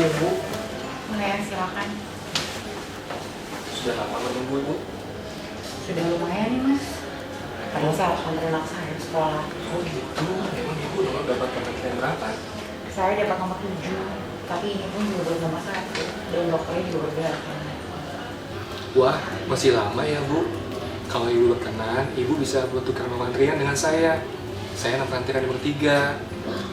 Permisi ya Bu, Ya, silakan. sudah lama menunggu Ibu. Sudah lumayan nih mas. Tadi saya harus anterin anak saya ke sekolah. Oh gitu, emang Ibu nomor dapat pengertian berapa? Saya dapat nomor 7, tapi ini pun juga belum nomor 1. Dan dokternya juga bergerak. Wah, masih lama ya Bu. Kalau Ibu berkenan, Ibu bisa bertukar nomor antrian dengan saya. Saya nomor antrian nomor 3.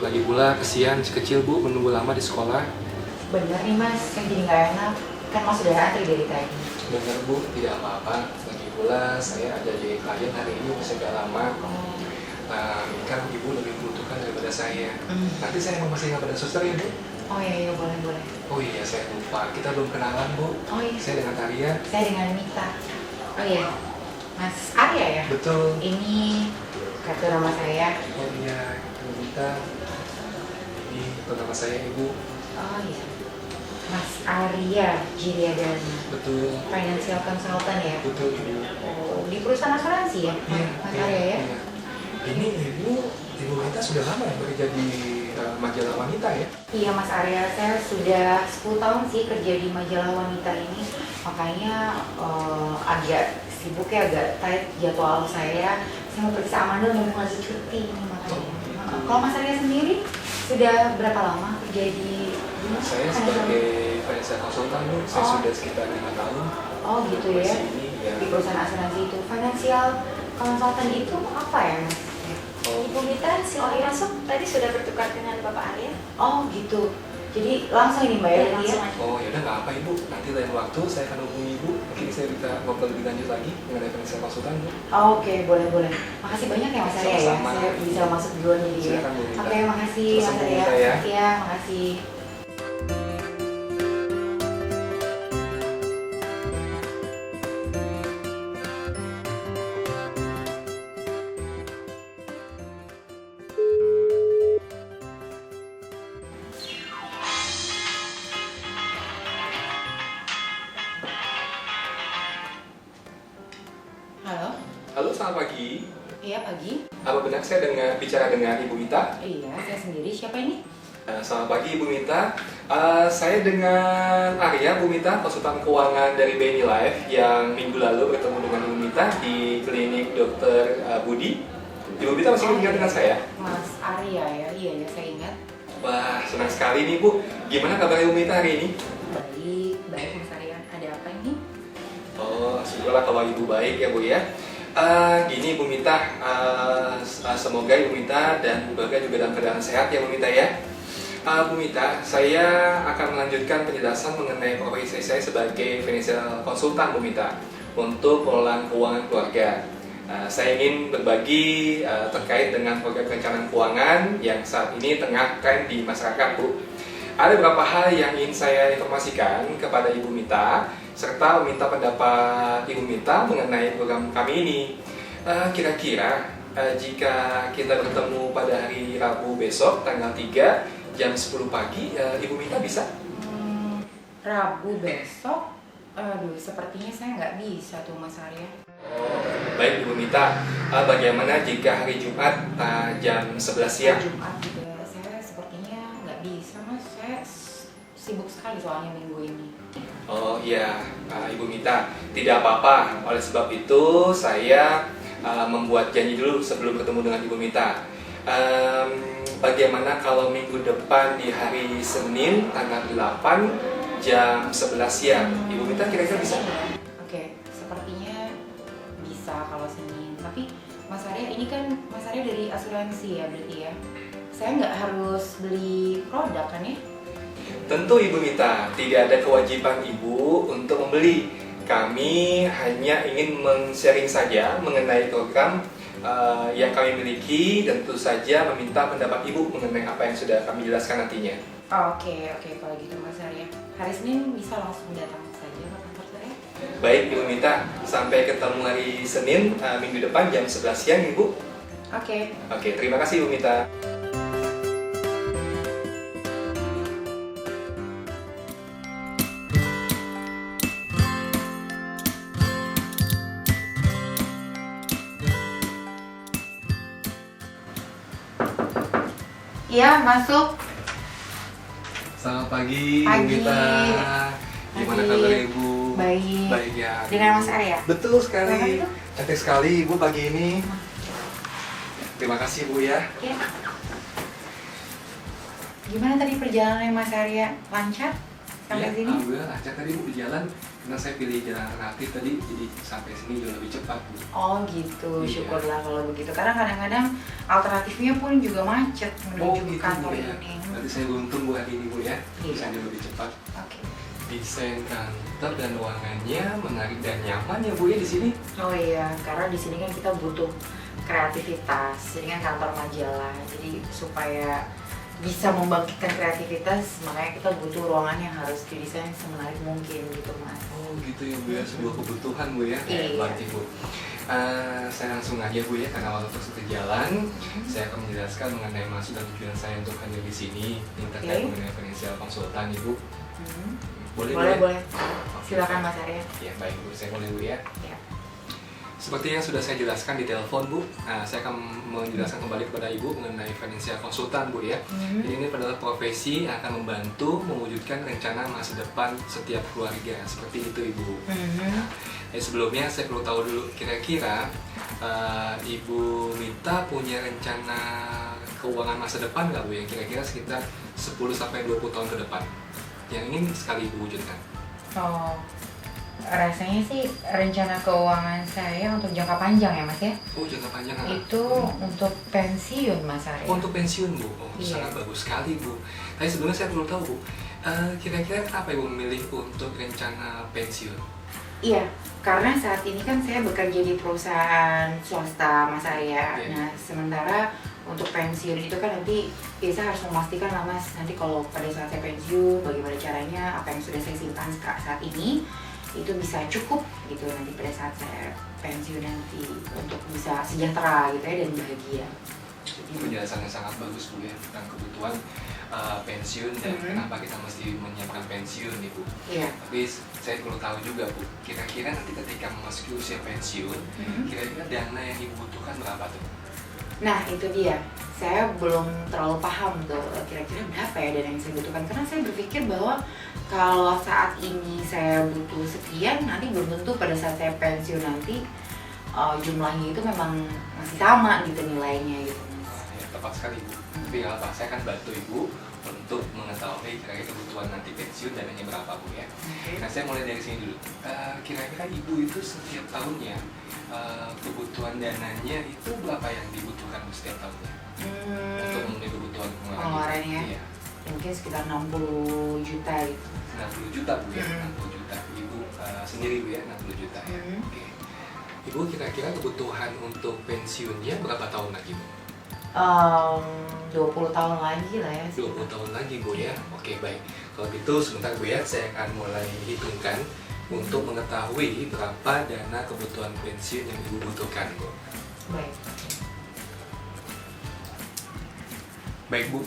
Lagi pula kesian si kecil Bu menunggu lama di sekolah. Bener nih mas, kan jadi nggak enak. Kan mas sudah antri dari tadi. Benar Bu, tidak apa-apa. Lagi pula saya ada jadi klien hari ini masih agak lama. Kan Ibu lebih membutuhkan daripada saya. Nanti saya mau masih pada suster ya Bu. Oh iya, boleh. Oh iya, saya lupa. Kita belum kenalan Bu. Oh iya. Saya dengan Arya. Saya dengan Mita. Oh iya, Mas Arya ya? Betul. Ini kartu nama saya. Oh iya, Ibu Mita. Ini kartu nama saya Ibu. Oh iya, Mas Arya Jiryadana, Betul. financial consultant ya? Betul Ibu. Oh, di perusahaan asuransi ya, Iya, Mas iya, Arya ya? iya. Ini Ibu Mita sudah lama ya bekerja di majalah wanita ya? Iya Mas Arya, saya sudah 10 tahun sih kerja di majalah wanita ini. Makanya agak sibuk ya, agak tight jadwal saya. Saya mau pergi sama Amanda, mau lagi cuti ini makanya. Kalau Mas Arya sendiri sudah berapa lama kerja di Saya sebagai financial consultant Bu, saya sudah sekitar 5 tahun. Oh gitu ya, Di sini ya. di perusahaan asuransi itu. Financial consultant itu apa ya Mas? Oh, Ibu Mita, silakan masuk. Tadi sudah bertukar dengan Bapak Arya. Oh gitu, jadi langsung ini Mbak ya? Ya, langsung aja. oh ya udah nggak apa Ibu. Nanti lain waktu saya akan hubungi Ibu. Mungkin saya bisa ngobrol lebih lanjut lagi mengenai financial consultant Bu. Oke, boleh. Makasih banyak ya Mas Arya ya. Sama-sama. Saya bisa masuk duluan jadi ya. Silakan Bu Mita. Oke, makasih Terus Mas Bu Arya. Mita ya. Iya, makasih. Halo. Halo, selamat pagi. Iya, pagi. Apa benar saya bicara dengan Ibu Mita? Iya, saya sendiri. Siapa ini? Selamat pagi Ibu Mita. Saya dengan Arya, Bu Mita, konsultan keuangan dari BNI Life yang minggu lalu bertemu dengan Ibu Mita di klinik Dr. Budi. Ibu Mita masih ingat dengan saya? Mas Arya ya. Iya, saya ingat. Wah, senang sekali nih Bu. Gimana kabar Ibu Mita hari ini? Baik Mas Arya. Ada apa ini? Oh, syukurlah kalau Ibu baik ya Bu ya. Gini Bu Mita, semoga Ibu Mita dan Bu Baga juga dalam keadaan sehat ya Bu Mita ya. Bu Mita, saya akan melanjutkan penjelasan mengenai profesi saya sebagai financial consultant Bu Mita untuk pengelolaan keuangan keluarga. Saya ingin berbagi terkait dengan program perencanaan keuangan yang saat ini tengah tren di masyarakat Bu. Ada beberapa hal yang ingin saya informasikan kepada Ibu Mita serta meminta pendapat Ibu Mita mengenai program kami ini. Kira-kira jika kita bertemu pada hari Rabu besok tanggal 3 jam 10 pagi, Ibu Mita bisa? Rabu besok? Aduh, sepertinya saya nggak bisa tuh Mas Arya. Oh, baik Ibu Mita, bagaimana jika hari Jumat jam 11 siang? Jumat juga saya sepertinya nggak bisa Mas. Saya sibuk sekali soalnya minggu ini. Oh iya, Ibu Mita, tidak apa-apa. Oleh sebab itu, saya membuat janji dulu sebelum ketemu dengan Ibu Mita. Bagaimana kalau minggu depan di hari Senin tanggal 8 jam 11 siang? Ibu Mita kira-kira bisa? Oke, sepertinya bisa kalau Senin. Tapi Mas Arya, ini kan Mas Arya dari asuransi ya berarti ya? Saya nggak harus beli produk kan ya? Tentu Ibu Mita, tidak ada kewajiban Ibu untuk membeli. Kami hanya ingin men-sharing saja mengenai program yang kami miliki dan tentu saja meminta pendapat Ibu mengenai apa yang sudah kami jelaskan nantinya. Oke, kalau gitu Mas Arya. Hari Senin bisa langsung datang saja ke kantor saya? Baik Ibu Mita, sampai ketemu hari Senin minggu depan jam 11 siang Ibu. Oke. Oke, terima kasih Ibu Mita. Iya, masuk. Selamat pagi, Pagi. Bu Mita. Gimana Pagi. kabar Ibu? Baik. Baik ya. Dengan Mas Arya? Betul sekali. Selamat itu? Cantik sekali Ibu pagi ini. Terima kasih Bu ya. Ya. Gimana tadi perjalanannya Mas Arya? Lancar sampai Ya, sini? alhamdulillah lancar tadi Bu di jalan. Karena saya pilih jalan alternatif tadi, jadi sampai sini jauh lebih cepat Bu. Oh gitu, Iya. syukurlah kalau begitu. Karena kadang-kadang alternatifnya pun juga macet menuju ke kantor Bu ya. ini. Nanti saya beruntung Bu hari ini Bu ya. Iya. Bisa jauh lebih cepat. Oke. Desain kantor dan ruangannya menarik dan nyaman ya Bu ya di sini. Oh iya, karena di sini kan kita butuh kreativitas. Ini kan kantor majalah, jadi supaya bisa membangkitkan kreativitas, makanya kita butuh ruangan yang harus didesain semenarik mungkin gitu Mas. Oh gitu ya Bu ya, sebuah kebutuhan Bu ya. Iya. Hebat Bu. Saya langsung aja Bu ya, karena waktu terus berjalan, saya akan menjelaskan mengenai maksud dan tujuan saya untuk hadir di sini. Ini terkait Oke. mengenai finansial konsultan Ibu. Boleh Boleh, Bu, ya? boleh. Silakan Mas Arya. Ya baik Bu, saya mulai Bu ya. Ya. Seperti yang sudah saya jelaskan di telepon Bu, saya akan menjelaskan kembali kepada Ibu mengenai financial konsultan Bu ya. Jadi ini adalah profesi yang akan membantu mewujudkan rencana masa depan setiap keluarga, seperti itu Ibu. Nah, sebelumnya saya perlu tahu dulu kira-kira Ibu Mita punya rencana keuangan masa depan nggak Bu, yang kira-kira sekitar 10-20 tahun ke depan yang ingin sekali Ibu wujudkan? Oh, rasanya sih rencana keuangan saya untuk jangka panjang ya Mas ya. Oh jangka panjang kan? Itu untuk pensiun Mas Arya. Oh, untuk pensiun Bu, oh, Iya. sangat bagus sekali Bu. Tapi sebelumnya saya perlu tahu Bu, kira-kira kenapa Ibu memilih untuk rencana pensiun? Iya, karena saat ini kan saya bekerja di perusahaan swasta Mas Arya. Iya. Nah, sementara untuk pensiun itu kan nanti biasa harus memastikan lah Mas, nanti kalau pada saat saya pensiun bagaimana caranya apa yang sudah saya simpan saat ini itu bisa cukup gitu nanti pada saat saya pensiun nanti untuk bisa sejahtera gitu ya dan bahagia. Jadi, Penjelasannya sangat bagus Bu ya tentang kebutuhan pensiun dan kenapa kita mesti menyiapkan pensiun nih Bu. iya. Tapi saya perlu tahu juga Bu, kira-kira nanti ketika memasuki usia pensiun, kira-kira dana yang Ibu butuhkan berapa tuh? Nah itu dia, saya belum terlalu paham tuh kira-kira berapa ya dana yang saya butuhkan. Karena saya berpikir bahwa kalau saat ini saya butuh sekian, nanti belum tentu pada saat saya pensiun nanti jumlahnya itu memang masih sama gitu nilainya gitu Mas. Ya, tepat sekali Bu. Tapi nggak apa, saya akan bantu Ibu untuk mengetahui kira-kira kebutuhan nanti pensiun dananya berapa Bu ya. Nah saya mulai dari sini dulu. Kira-kira Ibu itu setiap tahunnya kebutuhan dananya itu berapa yang dibutuhkan Bu setiap tahunnya untuk memenuhi kebutuhan Pengeluarannya? Iya. Mungkin sekitar 60 juta gitu. 60 juta Bu ya, 60 juta. Ibu sendiri Bu ya, 60 juta ya. Oke. Ibu kira-kira kebutuhan untuk pensiunnya berapa tahun lagi Bu? 20 tahun lagi lah ya. 20 tahun lagi Bu ya. Oke baik. Kalau gitu sebentar Bu ya, saya akan mulai hitungkan untuk mengetahui berapa dana kebutuhan pensiun yang Ibu butuhkan Bu. Baik. Baik Bu,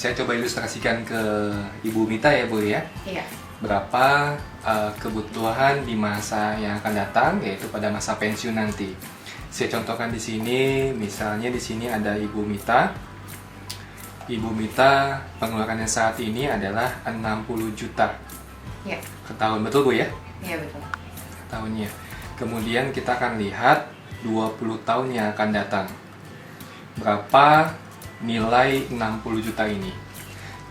saya coba ilustrasikan ke Ibu Mita ya Bu ya. Iya. Berapa kebutuhan di masa yang akan datang, yaitu pada masa pensiun nanti. Saya contohkan di sini, misalnya di sini ada Ibu Mita. Ibu Mita pengeluarannya saat ini adalah 60 juta Iya. ke tahun, betul Bu ya? Iya betul. Tahunnya. Kemudian kita akan lihat 20 tahun yang akan datang. Berapa nilai 60 juta ini?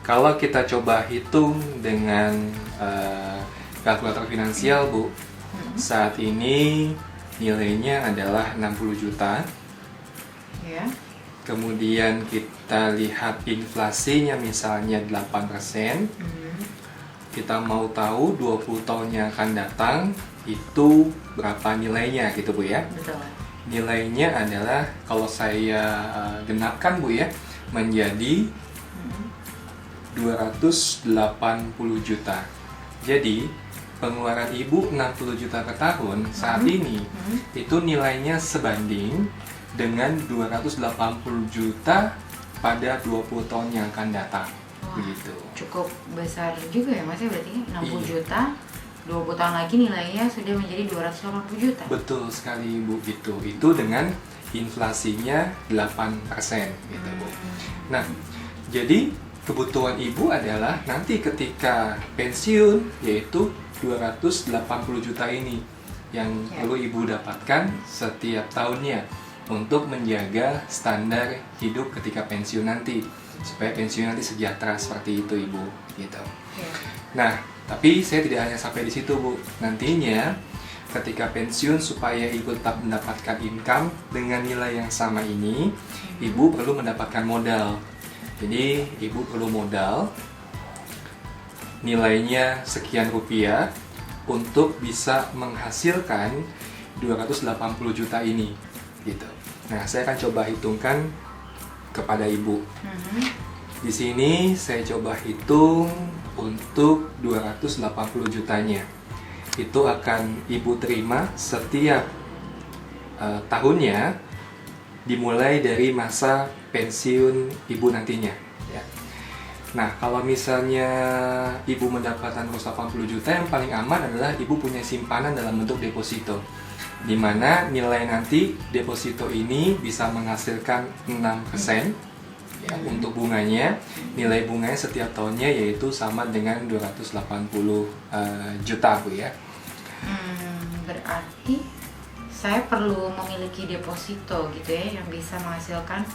Kalau kita coba hitung dengan kalkulator finansial Bu, saat ini nilainya adalah 60 juta. Iya. Kemudian kita lihat inflasinya misalnya 8%. Kita mau tahu 20 tahun yang akan datang itu berapa nilainya gitu Bu ya. Betul. Nilainya adalah kalau saya genapkan Bu ya menjadi 280 juta. Jadi pengeluaran Ibu 60 juta per tahun saat ini itu nilainya sebanding dengan 280 juta pada 20 tahun yang akan datang. Wah, Begitu. cukup besar juga ya Mas ya, berarti 60 Iya. juta 20 tahun lagi nilainya sudah menjadi 280 juta. Betul sekali Bu, itu dengan inflasinya 8% gitu Bu. Nah, jadi kebutuhan ibu adalah nanti ketika pensiun, yaitu 280 juta ini yang perlu ibu dapatkan setiap tahunnya untuk menjaga standar hidup ketika pensiun nanti, supaya pensiun nanti sejahtera seperti itu ibu, gitu. Nah, tapi saya tidak hanya sampai di situ bu. Nantinya ketika pensiun supaya ibu tetap mendapatkan income dengan nilai yang sama ini, ibu perlu mendapatkan modal. Jadi ibu perlu modal nilainya sekian rupiah untuk bisa menghasilkan 280 juta ini, gitu. Nah, saya akan coba hitungkan kepada ibu. Di sini saya coba hitung untuk 280 jutanya. Itu akan ibu terima setiap tahunnya dimulai dari masa pensiun ibu nantinya, ya. Nah, kalau misalnya ibu mendapatkan 280 juta, yang paling aman adalah ibu punya simpanan dalam bentuk deposito, di mana nilai nanti deposito ini bisa menghasilkan 6%, ya, untuk bunganya. Nilai bunganya setiap tahunnya yaitu sama dengan 280 juta bu ya. Berarti saya perlu memiliki deposito gitu ya, yang bisa menghasilkan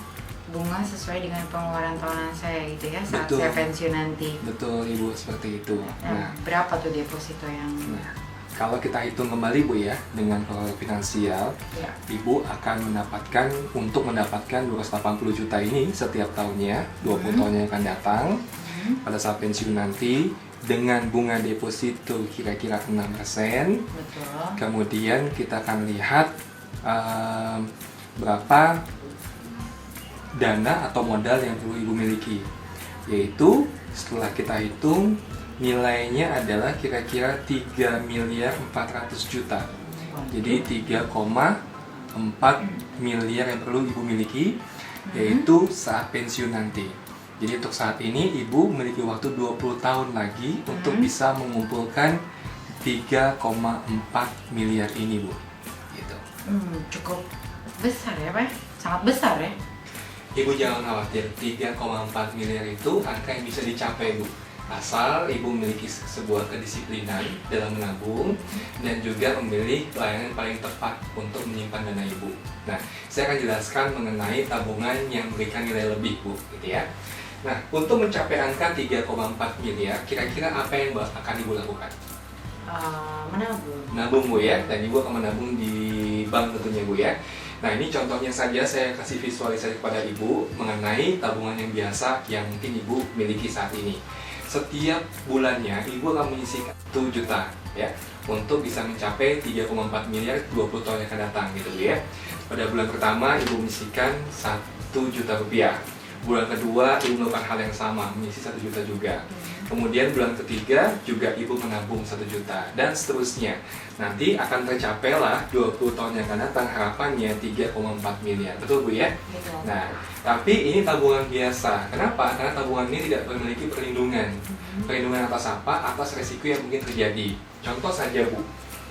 bunga sesuai dengan pengeluaran tahunan saya gitu ya, saat Betul. saya pensiun nanti. Betul ibu, seperti itu. Nah, berapa tuh deposito yang Kalau kita hitung kembali bu ya, dengan pengelola finansial, ya. ibu akan mendapatkan 280 juta ini setiap tahunnya, 20 tahun yang akan datang. Pada saat pensiun nanti, dengan bunga deposito kira-kira 6%. Betul. Kemudian kita akan lihat berapa dana atau modal yang perlu ibu miliki, yaitu setelah kita hitung nilainya adalah kira-kira 3.400.000.000. Jadi 3,4 miliar yang perlu ibu miliki, yaitu saat pensiun nanti. Jadi untuk saat ini ibu memiliki waktu 20 tahun lagi untuk bisa mengumpulkan 3,4 miliar ini bu, gitu. Cukup besar ya Pak, sangat besar ya. Ibu jangan khawatir, 3,4 miliar itu angka yang bisa dicapai bu, asal ibu memiliki sebuah kedisiplinan dalam menabung dan juga memilih pelayanan paling tepat untuk menyimpan dana ibu. Nah, saya akan jelaskan mengenai tabungan yang memberikan nilai lebih bu, gitu ya. Nah, untuk mencapai angka 3,4 miliar, kira-kira apa yang akan ibu lakukan? Menabung. Menabung bu ya, dan ibu akan menabung di bank tentunya bu ya. Nah, ini contohnya saja saya kasih visualisasi kepada ibu mengenai tabungan yang biasa yang mungkin ibu miliki saat ini. Setiap bulannya ibu akan menyisihkan 1 juta ya, untuk bisa mencapai 3,4 miliar 20 tahun yang akan datang gitu bu ya. Pada bulan pertama ibu menyisihkan 1 juta rupiah. Bulan kedua ibu melakukan hal yang sama, mengisi 1 juta juga. Kemudian bulan ketiga juga ibu menabung 1 juta dan seterusnya. Nanti akan tercapailah 20 tahun yang akan datang harapannya 3,4 miliar. Betul bu ya? Betul. Nah, tapi ini tabungan biasa. Kenapa? Karena tabungan ini tidak memiliki perlindungan. Perlindungan atas apa? Atas resiko yang mungkin terjadi. Contoh saja bu,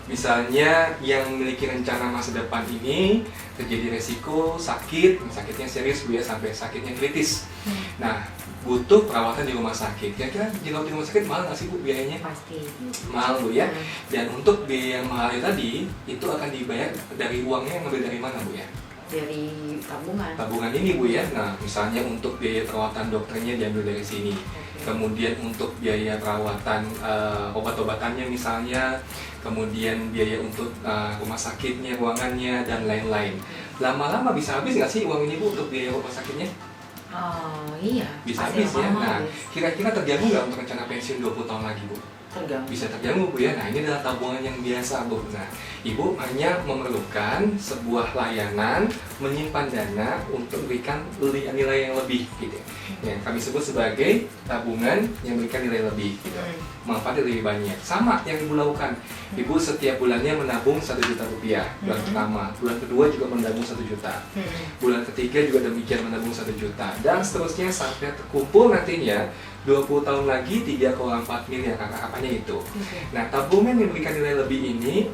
misalnya yang memiliki rencana masa depan ini terjadi resiko sakitnya serius bu ya, sampai sakitnya kritis. Nah, butuh perawatan di rumah sakit. Kira-kira dirawat di rumah sakit mahal nggak sih bu biayanya? Pasti. Mahal bu ya. Dan untuk biaya yang mahal tadi itu akan dibayar dari uangnya yang ngambil dari mana bu ya? Dari tabungan. Tabungan ini bu ya. Nah, misalnya untuk biaya perawatan dokternya diambil dari sini. Kemudian untuk biaya perawatan obat-obatannya misalnya, kemudian biaya untuk rumah sakitnya, ruangannya, dan lain-lain. Lama-lama bisa habis nggak sih uang ini bu untuk biaya rumah sakitnya? Oh iya. Bisa pasti habis ya. lama Nah, habis. kira-kira terganggu nggak untuk rencana pensiun 20 tahun lagi bu? Terganggu. Bisa terganggu bu ya. Nah, ini adalah tabungan yang biasa bu. Nah, ibu hanya memerlukan sebuah layanan menyimpan dana untuk berikan nilai yang lebih gitu ya. Yang kami sebut sebagai tabungan yang memberikan nilai lebih gitu. Manfaatnya lebih banyak. Sama yang ibu lakukan. Ibu setiap bulannya menabung 1 juta rupiah bulan pertama. Bulan kedua juga menabung 1 juta. Bulan ketiga juga demikian menabung 1 juta. Dan seterusnya sampai terkumpul nantinya 20 tahun lagi 3,4 miliar kakak-kakaknya itu. Nah, tabungan yang memberikan nilai lebih ini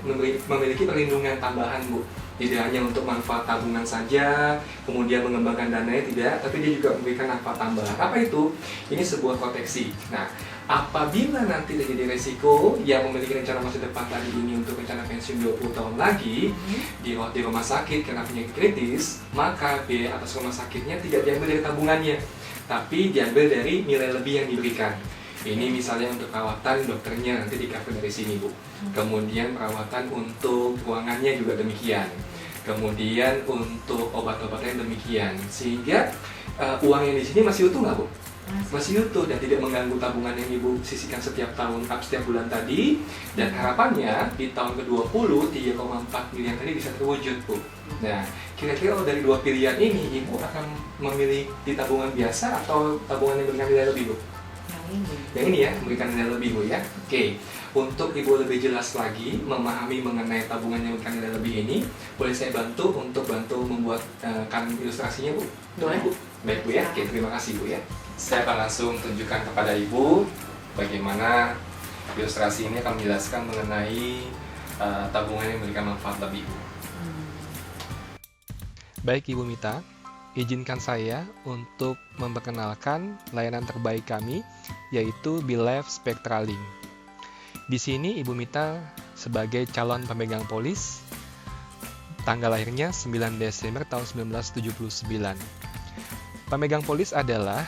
memiliki perlindungan tambahan bu. Tidak hanya untuk manfaat tabungan saja, kemudian mengembangkan dananya tidak, tapi dia juga memberikan manfaat tambahan. Apa itu? Ini sebuah proteksi. Nah, apabila nanti terjadi resiko yang memiliki rencana masa depan tadi ini untuk rencana pensiun 20 tahun lagi di rumah sakit karena penyakit kritis, maka biaya atas rumah sakitnya tidak diambil dari tabungannya, tapi diambil dari nilai lebih yang diberikan. Ini misalnya untuk perawatan dokternya nanti di-cover dari sini, Bu. Kemudian perawatan untuk ruangannya juga demikian. Kemudian untuk obat-obatnya demikian. Sehingga uang yang di sini masih utuh nggak, Bu? Masih utuh dan tidak mengganggu tabungan yang Ibu sisihkan setiap tahun, setiap bulan tadi. Dan harapannya di tahun ke-20, 3,4 miliar tadi bisa terwujud, Bu. Nah, kira-kira dari dua pilihan ini, Ibu akan memilih di tabungan biasa atau tabungan yang memberikan nilai lebih, Bu? Yang ini ya, memberikan nilai lebih, Bu ya. Oke, untuk Ibu lebih jelas lagi memahami mengenai tabungan yang memberikan nilai lebih ini, boleh saya bantu untuk membuat ilustrasinya, Bu? Boleh. Bu? Baik, Bu ya. Oke, terima kasih, Bu ya. Saya akan langsung tunjukkan kepada Ibu bagaimana ilustrasi ini akan menjelaskan mengenai tabungan yang memberikan manfaat lebih, Bu. Baik Ibu Mita, izinkan saya untuk memperkenalkan layanan terbaik kami, yaitu BeLife Spectralink. Di sini Ibu Mita sebagai calon pemegang polis, tanggal lahirnya 9 Desember tahun 1979. Pemegang polis adalah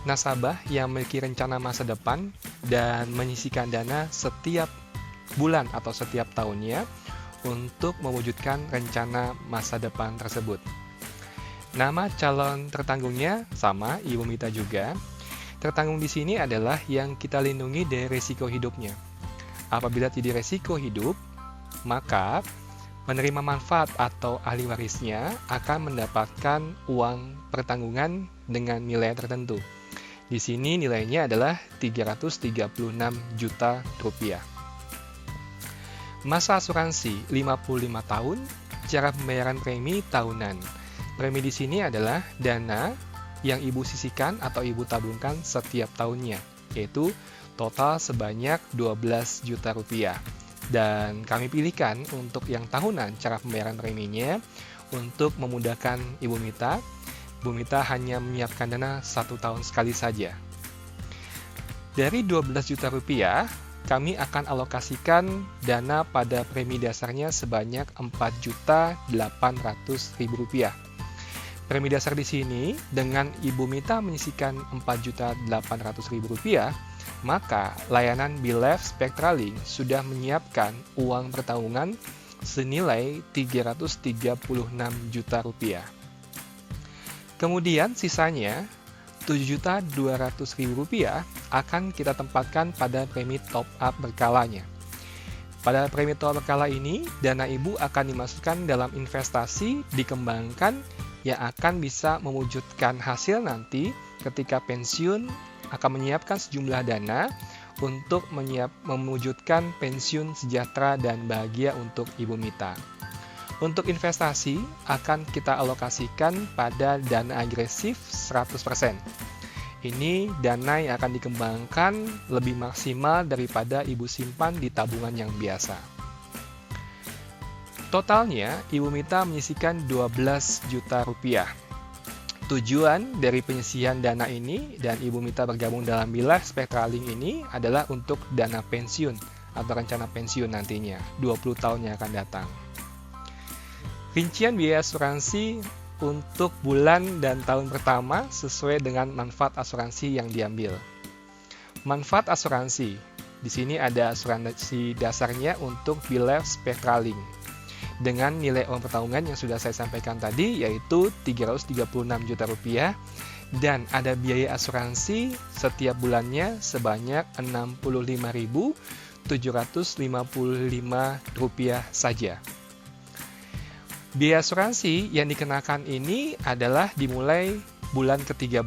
nasabah yang memiliki rencana masa depan dan menyisihkan dana setiap bulan atau setiap tahunnya untuk mewujudkan rencana masa depan tersebut. Nama calon tertanggungnya sama, Ibu Mita juga. Tertanggung di sini adalah yang kita lindungi dari risiko hidupnya. Apabila tidak risiko hidup, maka penerima manfaat atau ahli warisnya akan mendapatkan uang pertanggungan dengan nilai tertentu. Di sini nilainya adalah 336 juta rupiah. Masa asuransi 55 tahun, cara pembayaran premi tahunan. Premi di sini adalah dana yang Ibu sisihkan atau Ibu tabungkan setiap tahunnya, yaitu total sebanyak 12 juta rupiah. Dan kami pilihkan untuk yang tahunan cara pembayaran preminya untuk memudahkan Ibu Mita. Ibu Mita hanya menyiapkan dana 1 tahun sekali saja. Dari 12 juta rupiah, kami akan alokasikan dana pada premi dasarnya sebanyak 4.800.000 rupiah. Premi dasar di sini, dengan Ibu Mita menyisihkan 4.800.000 rupiah, maka layanan BeLife Spectralink sudah menyiapkan uang pertanggungan senilai 336 juta rupiah. Kemudian sisanya 7.200.000 rupiah akan kita tempatkan pada premi top up berkalanya. Pada premi top up berkala ini, dana Ibu akan dimasukkan dalam investasi dikembangkan yang akan bisa mewujudkan hasil nanti ketika pensiun, akan menyiapkan sejumlah dana untuk mewujudkan pensiun sejahtera dan bahagia untuk Ibu Mita. Untuk investasi akan kita alokasikan pada dana agresif 100%. Ini dana yang akan dikembangkan lebih maksimal daripada Ibu simpan di tabungan yang biasa. Totalnya, Ibu Mita menyisihkan 12 juta rupiah. Tujuan dari penyisihan dana ini dan Ibu Mita bergabung dalam BeLife Spectralink ini adalah untuk dana pensiun atau rencana pensiun nantinya, 20 tahun yang akan datang. Rincian biaya asuransi untuk bulan dan tahun pertama sesuai dengan manfaat asuransi yang diambil. Manfaat asuransi, di sini ada asuransi dasarnya untuk BeLife Spectralink dengan nilai uang pertanggungan yang sudah saya sampaikan tadi, yaitu 336 juta rupiah, dan ada biaya asuransi setiap bulannya sebanyak 65.755 rupiah saja. Biaya asuransi yang dikenakan ini adalah dimulai bulan ke-13.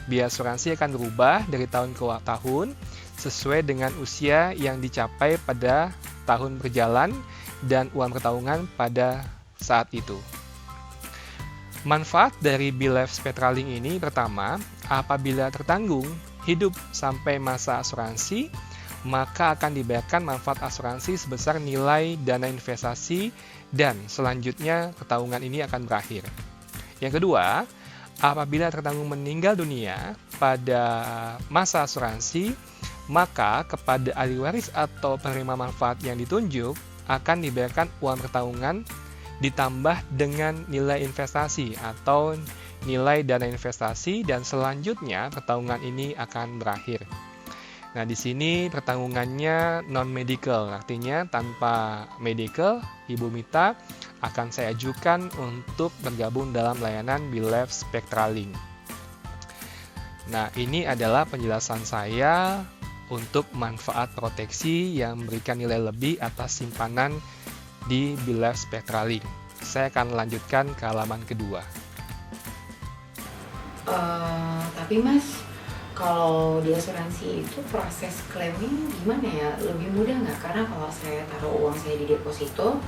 Biaya asuransi akan berubah dari tahun ke tahun sesuai dengan usia yang dicapai pada tahun berjalan dan uang pertanggungan pada saat itu. Manfaat dari BeLife Spectralink ini pertama, apabila tertanggung hidup sampai masa asuransi, maka akan dibayarkan manfaat asuransi sebesar nilai dana investasi dan selanjutnya ketanggungan ini akan berakhir. Yang kedua, apabila tertanggung meninggal dunia pada masa asuransi, maka kepada ahli waris atau penerima manfaat yang ditunjuk akan dibayarkan uang pertanggungan ditambah dengan nilai investasi atau nilai dana investasi dan selanjutnya pertanggungan ini akan berakhir. Nah, di sini pertanggungannya non-medical, artinya tanpa medical, Ibu Mita akan saya ajukan untuk bergabung dalam layanan BeLife Spectraling. Nah, ini adalah penjelasan saya untuk manfaat proteksi yang memberikan nilai lebih atas simpanan di BeLife Spectraling. Saya akan lanjutkan ke halaman kedua. Tapi Mas, kalau di asuransi itu proses klaimnya gimana ya? Lebih mudah nggak? Karena kalau saya taruh uang saya di deposito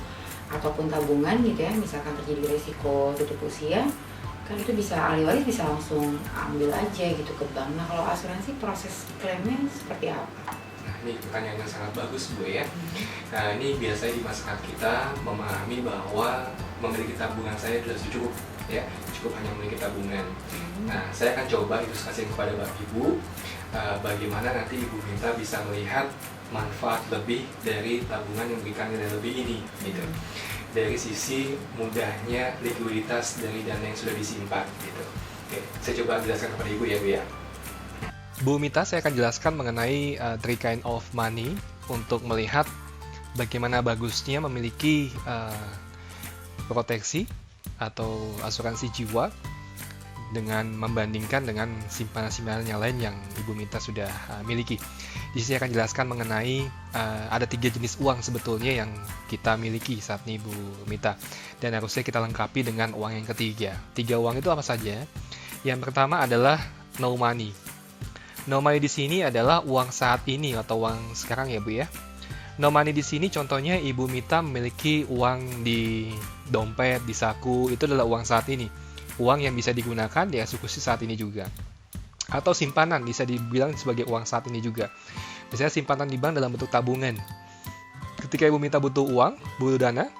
ataupun tabungan gitu ya, misalkan terjadi risiko tutup usia, kan itu bisa ahli waris bisa langsung ambil aja gitu ke bank. Nah, kalau asuransi proses klaimnya seperti apa? Nah, ini pertanyaan yang sangat bagus, Bu ya. Nah, ini biasanya di masyarakat kita memahami bahwa memiliki tabungan saya sudah cukup, ya, cukup hanya memiliki tabungan. Nah, saya akan coba ilustrasi kepada Bapak Ibu bagaimana nanti Ibu Mita bisa melihat manfaat lebih dari tabungan yang memberikan nilai lebih ini, gitu. Dari sisi mudahnya likuiditas dari dana yang sudah disimpan, gitu. Oke, saya coba jelaskan kepada Ibu ya, Bu ya. Bu Mita, saya akan jelaskan mengenai three kind of money untuk melihat bagaimana bagusnya memiliki proteksi atau asuransi jiwa dengan membandingkan dengan simpanan-simpanan yang lain yang Ibu Mita sudah miliki. Di sini akan jelaskan mengenai ada 3 jenis uang sebetulnya yang kita miliki saat ini, Bu Mita, dan harusnya kita lengkapi dengan uang yang ketiga. 3 uang itu apa saja? Yang pertama adalah no money. No money di sini adalah uang saat ini atau uang sekarang ya, Bu ya. No money di sini contohnya Ibu Mita memiliki uang di dompet, di saku, itu adalah uang saat ini. Uang yang bisa digunakan di eksekusi saat ini juga. Atau simpanan bisa dibilang sebagai uang saat ini juga. Misalnya simpanan di bank dalam bentuk tabungan. Ketika Ibu Mita butuh uang, butuh dana,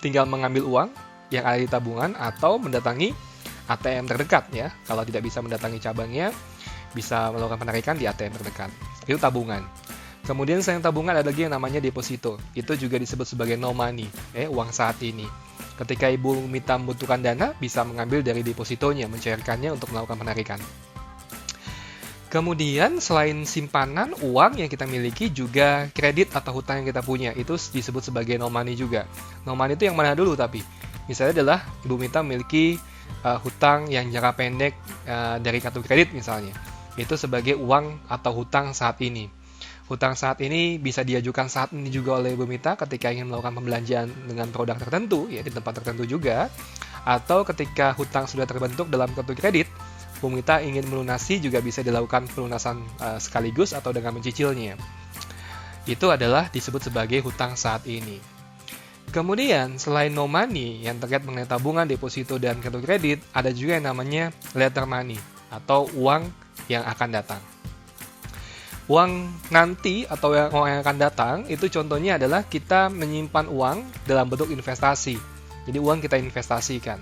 tinggal mengambil uang yang ada di tabungan atau mendatangi ATM terdekat ya. Kalau tidak bisa mendatangi cabangnya, bisa melakukan penarikan di ATM terdekat. Itu tabungan. Kemudian selain tabungan ada lagi yang namanya deposito. Itu juga disebut sebagai no money, uang saat ini. Ketika Ibu Mita membutuhkan dana, bisa mengambil dari depositonya, mencairkannya untuk melakukan penarikan. Kemudian selain simpanan, uang yang kita miliki juga kredit atau hutang yang kita punya. Itu disebut sebagai no money juga. No money itu yang mana dulu tapi? Misalnya adalah Ibu Mita memiliki hutang yang jangka pendek dari kartu kredit misalnya. Itu sebagai uang atau hutang saat ini. Hutang saat ini bisa diajukan saat ini juga oleh Ibu Mita ketika ingin melakukan pembelanjaan dengan produk tertentu, ya di tempat tertentu juga. Atau ketika hutang sudah terbentuk dalam kartu kredit, Ibu Mita ingin melunasi juga bisa dilakukan pelunasan sekaligus atau dengan mencicilnya. Itu adalah disebut sebagai hutang saat ini. Kemudian selain no money yang terkait mengenai tabungan, deposito, dan kartu kredit, ada juga yang namanya later money atau uang yang akan datang. Uang nanti atau uang yang akan datang itu contohnya adalah kita menyimpan uang dalam bentuk investasi. Jadi uang kita investasikan.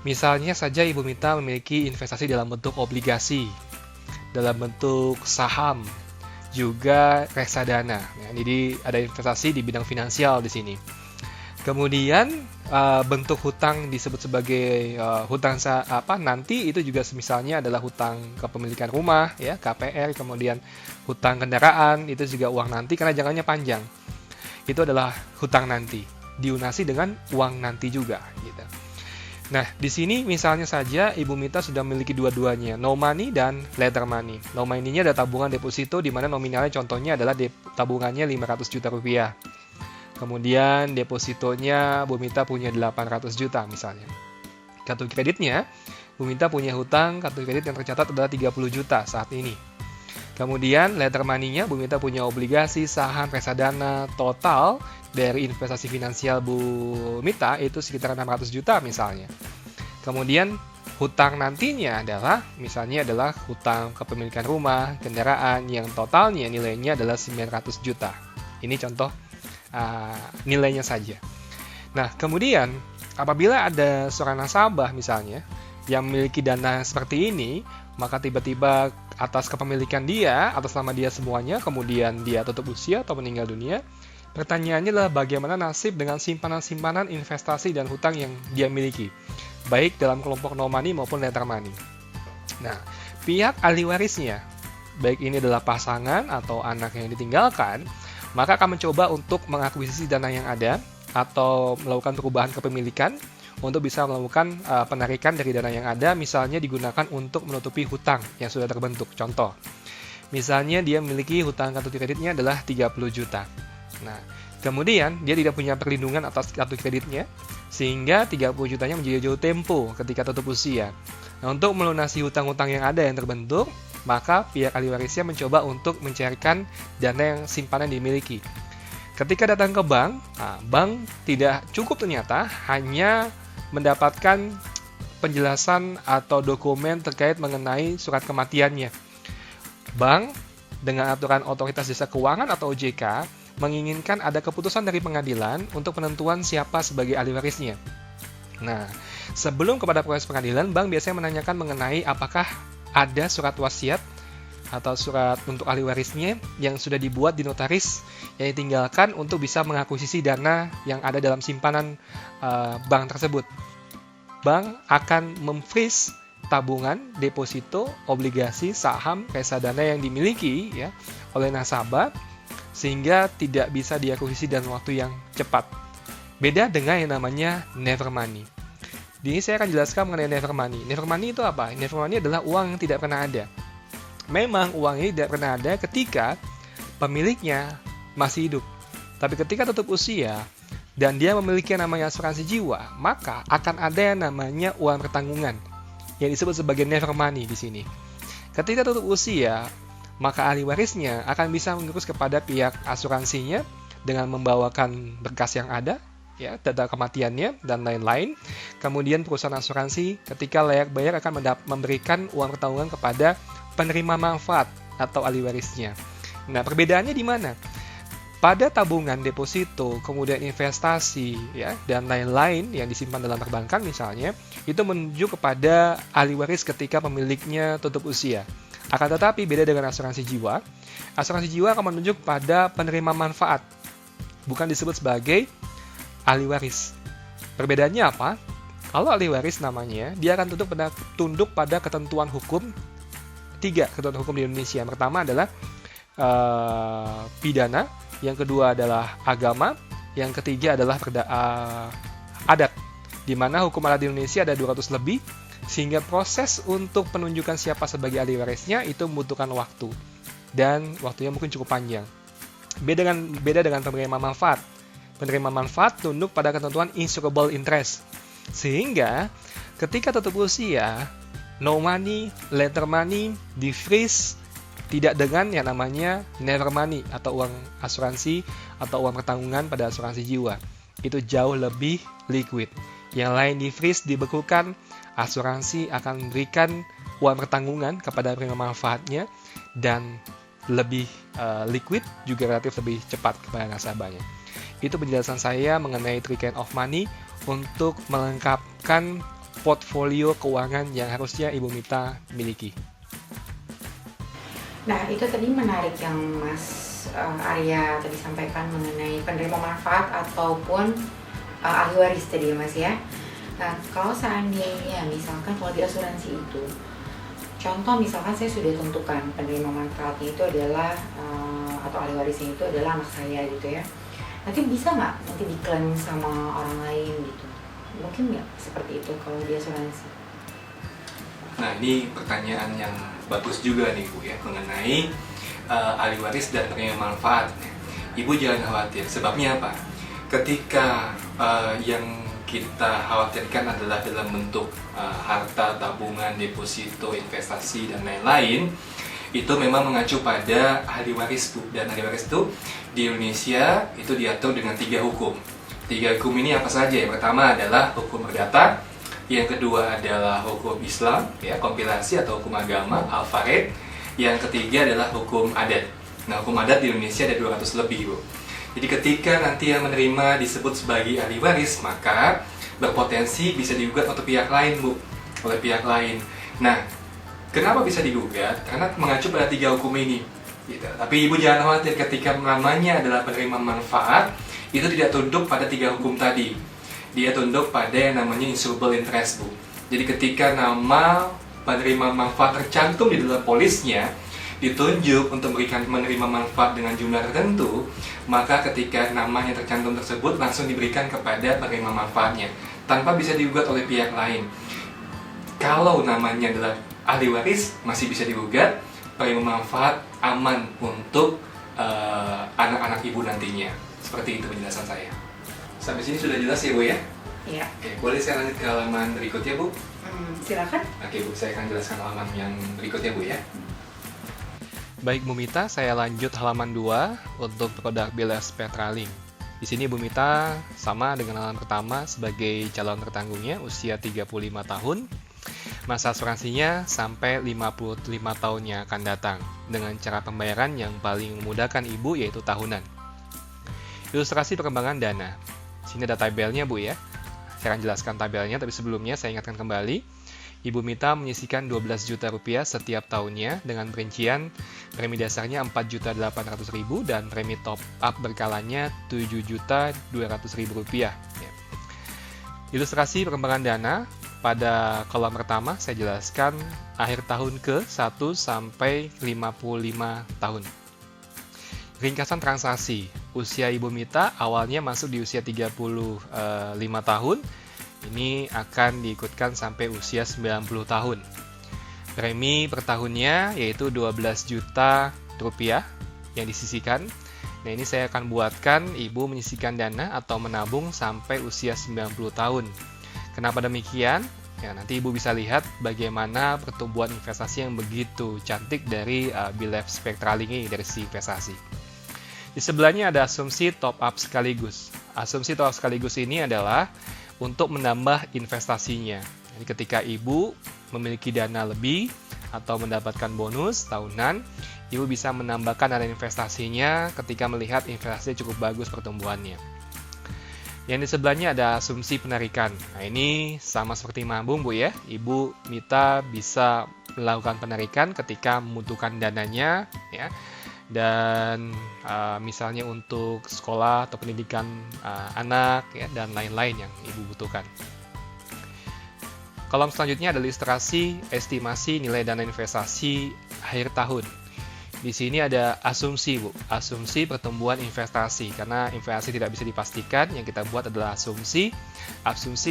Misalnya saja Ibu Mita memiliki investasi dalam bentuk obligasi, dalam bentuk saham, juga reksadana. Ya, jadi ada investasi di bidang finansial di sini. Kemudian bentuk hutang disebut sebagai hutang nanti itu juga misalnya adalah hutang kepemilikan rumah ya, KPR, kemudian hutang kendaraan itu juga uang nanti karena jangkanya panjang. Itu adalah hutang nanti, diunasi dengan uang nanti juga gitu. Nah, di sini misalnya saja Ibu Mita sudah memiliki dua-duanya, no money dan later money. No money-nya ada tabungan deposito di mana nominalnya contohnya adalah tabungannya 500 juta rupiah. Kemudian depositonya Bu Mita punya 800 juta misalnya. Kartu kreditnya, Bu Mita punya hutang kartu kredit yang tercatat adalah 30 juta saat ini. Kemudian later money-nya Bu Mita punya obligasi, saham, reksadana, total dari investasi finansial Bu Mita itu sekitar 600 juta misalnya. Kemudian Hutang nantinya adalah, misalnya adalah hutang kepemilikan rumah, kendaraan yang totalnya nilainya adalah 900 juta. Ini contoh nilainya saja. Nah, kemudian apabila ada seorang nasabah misalnya yang memiliki dana seperti ini, maka tiba-tiba atas kepemilikan dia, atas nama dia semuanya, kemudian dia tutup usia atau meninggal dunia, pertanyaannya adalah bagaimana nasib dengan simpanan-simpanan investasi dan hutang yang dia miliki, baik dalam kelompok no money maupun letter money. Nah, pihak ahli warisnya, baik ini adalah pasangan atau anak yang ditinggalkan, maka akan mencoba untuk mengakuisisi dana yang ada atau melakukan perubahan kepemilikan untuk bisa melakukan penarikan dari dana yang ada, misalnya digunakan untuk menutupi hutang yang sudah terbentuk. Contoh, misalnya dia memiliki hutang kartu kreditnya adalah 30 juta. Nah, kemudian dia tidak punya perlindungan atas kartu kreditnya, sehingga 30 jutanya menjadi jatuh tempo ketika tutup usia. Nah, untuk melunasi hutang-hutang yang ada yang terbentuk, maka pihak ahli warisnya mencoba untuk mencairkan dana yang simpanan dimiliki. Ketika datang ke bank, bank tidak cukup ternyata hanya mendapatkan penjelasan atau dokumen terkait mengenai surat kematiannya. Bank dengan aturan Otoritas Jasa Keuangan atau OJK menginginkan ada keputusan dari pengadilan untuk penentuan siapa sebagai ahli warisnya. Nah, sebelum kepada proses pengadilan, bank biasanya menanyakan mengenai apakah ada surat wasiat atau surat untuk ahli warisnya yang sudah dibuat di notaris yang ditinggalkan untuk bisa mengakuisisi dana yang ada dalam simpanan bank tersebut. Bank akan memfreeze tabungan, deposito, obligasi, saham, reksadana yang dimiliki ya oleh nasabah sehingga tidak bisa diakuisisi dalam waktu yang cepat. Beda dengan yang namanya never money. Di sini saya akan jelaskan mengenai never money. Never money itu apa? Never money adalah uang yang tidak pernah ada. Memang uang ini tidak pernah ada ketika pemiliknya masih hidup. Tapi ketika tutup usia dan dia memiliki yang namanya asuransi jiwa, maka akan ada yang namanya uang pertanggungan yang disebut sebagai never money di sini. Ketika tutup usia, maka ahli warisnya akan bisa mengurus kepada pihak asuransinya dengan membawakan berkas yang ada, ya, data kematiannya dan lain-lain. Kemudian perusahaan asuransi ketika layak bayar akan memberikan uang pertanggungan kepada penerima manfaat atau ahli warisnya. Nah, perbedaannya di mana? Pada tabungan, deposito, kemudian investasi, ya, dan lain-lain yang disimpan dalam perbankan misalnya, itu menuju kepada ahli waris ketika pemiliknya tutup usia. Akan tetapi beda dengan asuransi jiwa. Asuransi jiwa akan menunjuk pada penerima manfaat, bukan disebut sebagai ahli waris. Perbedaannya apa? Kalau ahli waris namanya, dia akan tunduk pada ketentuan hukum. 3 ketentuan hukum di Indonesia. Yang pertama adalah pidana, yang kedua adalah agama, yang ketiga adalah adat. Di mana hukum adat di Indonesia ada 200 lebih, sehingga proses untuk penunjukan siapa sebagai ahli warisnya itu membutuhkan waktu, dan waktunya mungkin cukup panjang. Beda dengan penerima manfaat. Penerima manfaat tunduk pada ketentuan insurable interest, sehingga ketika tutup usia, no money, letter money, di-freeze, tidak dengan yang namanya never money atau uang asuransi atau uang pertanggungan pada asuransi jiwa. Itu jauh lebih liquid. Yang lain di-freeze, dibekukan, asuransi akan memberikan uang pertanggungan kepada penerima manfaatnya dan lebih liquid, juga relatif lebih cepat kepada nasabahnya. Itu penjelasan saya mengenai three kind of money untuk melengkapkan portfolio keuangan yang harusnya Ibu Mita miliki. Nah, itu tadi menarik yang Mas Arya tadi sampaikan mengenai penerima manfaat ataupun ahli waris tadi ya Mas ya. Nah, kalau seandainya misalkan kalau di asuransi itu, contoh misalkan saya sudah tentukan penerima manfaatnya itu adalah atau ahli warisnya itu adalah anak saya gitu ya. Nanti bisa nggak nanti diklaim sama orang lain gitu? Mungkin nggak seperti itu kalau di asuransi? Nah, ini pertanyaan yang bagus juga nih Bu ya, mengenai ahli waris dan penerima manfaat. Ibu jangan khawatir, sebabnya apa? Ketika yang kita khawatirkan adalah dalam bentuk harta, tabungan, deposito, investasi, dan lain-lain, itu memang mengacu pada ahli waris Bu. Dan ahli waris itu di Indonesia itu diatur dengan 3 hukum. 3 hukum ini apa saja? Yang pertama adalah hukum perdata, Yang kedua adalah hukum Islam, ya, kompilasi atau hukum agama, Al-Farid. Yang ketiga adalah hukum adat. Nah, hukum adat di Indonesia ada 200 lebih, Bu. Jadi ketika nanti yang menerima disebut sebagai ahli waris, maka berpotensi bisa digugat oleh pihak lain, Bu. Oleh pihak lain. Nah, kenapa bisa digugat? Karena mengacu pada 3 hukum ini. Gitu. Tapi Ibu jangan khawatir, ketika namanya adalah penerima manfaat, itu tidak tunduk pada 3 hukum tadi. Dia tunduk pada yang namanya insurable interest, Bu. Jadi ketika nama penerima manfaat tercantum di dalam polisnya, ditunjuk untuk menerima manfaat dengan jumlah tertentu, maka ketika namanya tercantum tersebut langsung diberikan kepada penerima manfaatnya tanpa bisa digugat oleh pihak lain. Kalau namanya adalah ahli waris, masih bisa digugat, penerima manfaat aman untuk anak-anak ibu nantinya. Seperti itu penjelasan saya. Sampai sini sudah jelas ya, Bu, ya? Iya. Oke, boleh saya lanjut ke halaman berikutnya, Bu? Silakan. Oke, Bu, saya akan jelaskan halaman yang berikutnya, Bu, ya. Baik Bu Mita, saya lanjut halaman 2 untuk produk Bill Spectraling. Di sini Bu Mita sama dengan halaman pertama sebagai calon tertanggungnya, usia 35 tahun. Masa asuransinya sampai 55 tahun yang akan datang dengan cara pembayaran yang paling memudahkan Ibu yaitu tahunan. Ilustrasi perkembangan dana. Sini ada tabelnya, Bu, ya. Saya akan jelaskan tabelnya, tapi sebelumnya saya ingatkan kembali. Ibu Mita menyisihkan 12 juta rupiah setiap tahunnya dengan perincian premi dasarnya 4.800.000 dan premi top up berkalanya 7.200.000 rupiah. Ya. Ilustrasi perkembangan dana pada kolom pertama saya jelaskan akhir tahun ke 1 sampai 55 tahun. Ringkasan transaksi. Usia Ibu Mita awalnya masuk di usia 35 tahun. Ini akan diikutkan sampai usia 90 tahun. Premi per tahunnya yaitu 12 juta rupiah yang disisihkan. Nah, ini saya akan buatkan Ibu menyisihkan dana atau menabung sampai usia 90 tahun. Kenapa demikian? Ya, nanti Ibu bisa lihat bagaimana pertumbuhan investasi yang begitu cantik dari Bill Spectraling ini dari si investasi. Di sebelahnya ada asumsi top up sekaligus. Asumsi top up sekaligus ini adalah untuk menambah investasinya. Jadi ketika Ibu memiliki dana lebih atau mendapatkan bonus tahunan, Ibu bisa menambahkan dana investasinya ketika melihat investasi cukup bagus pertumbuhannya. Yang di sebelahnya ada asumsi penarikan. Nah, ini sama seperti mambung, Bu, ya. Ibu Mita bisa melakukan penarikan ketika membutuhkan dananya, ya. Dan misalnya untuk sekolah atau pendidikan anak, ya, dan lain-lain yang Ibu butuhkan. Kolom selanjutnya adalah ilustrasi estimasi nilai dana investasi akhir tahun. Di sini ada asumsi, Bu, asumsi pertumbuhan investasi, karena investasi tidak bisa dipastikan. Yang kita buat adalah asumsi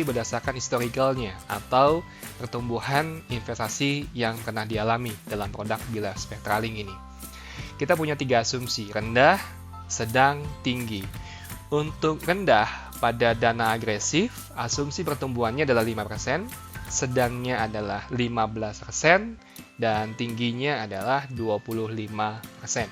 berdasarkan historicalnya atau pertumbuhan investasi yang pernah dialami dalam produk Bill Spectraling ini. Kita punya 3 asumsi, rendah, sedang, tinggi. Untuk rendah pada dana agresif, asumsi pertumbuhannya adalah 5%, sedangnya adalah 15%, dan tingginya adalah 25%.